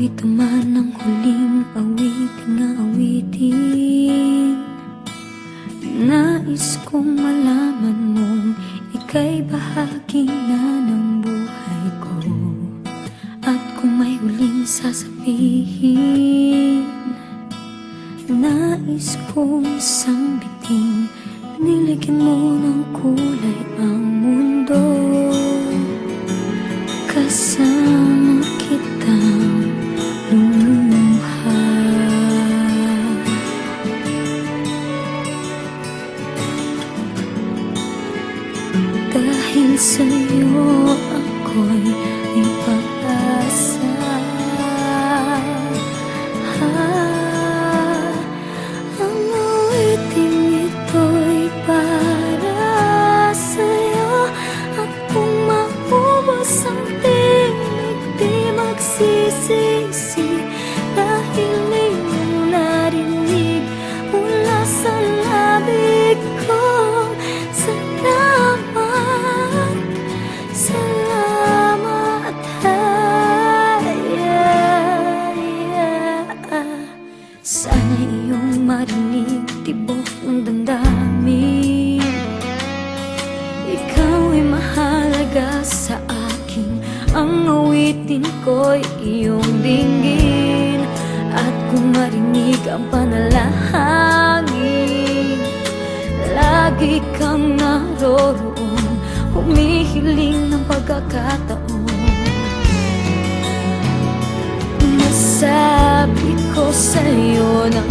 ito man ang huling awit na awitin. Nais kong malaman mong ika'y bahagi na ng buhay ko. At kung may huling sasabihin, nais kong isang biting niligyan mo ng kulay ang mundo. Kasama kitang lumuha. Dahil sa'yo ako'y may pag-asa. Ang awiting ito'y para sa'yo. At kung maubos ang tinig, di magsisisi. Dahil iyong narinig mula sa labig ko. Salamat, sana iyong marinig tibok ng damdamin. Ikaw ay mahalaga sa akin. Ang awitin ko'y iyong dinggin. At kung marinig ang panalangin, lagi kang naroroon, humihiling ng pagkakataon. Masabi ko sa'yo ng